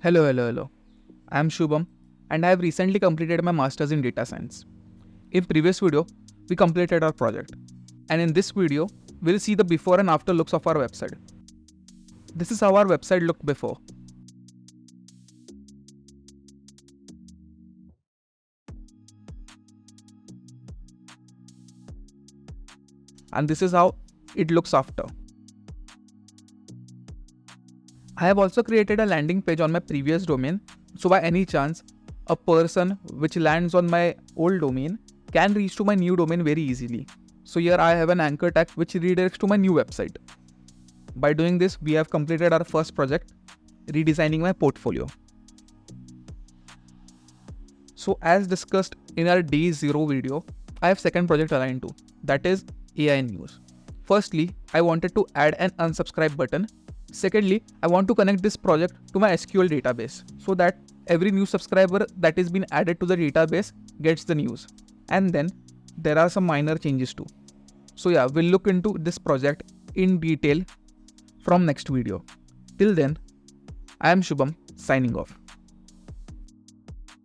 Hello. I am Shubham and I have recently completed my masters in data science. In previous video, we completed our project. And in this video, we'll see the before and after looks of our website. This is how our website looked before. And this is how it looks after. I have also created a landing page on my previous domain, so by any chance, a person which lands on my old domain can reach to my new domain very easily. So here I have an anchor tag which redirects to my new website. By doing this, we have completed our first project, redesigning my portfolio. So as discussed in our day 0 video, I have second project aligned to, that is AI news. Firstly, I wanted to add an unsubscribe button. Secondly, I want to connect this project to my SQL database so that every new subscriber that is been added to the database gets the news. And then there are some minor changes too. So yeah, we'll look into this project in detail from next video. Till then, I am Shubham signing off.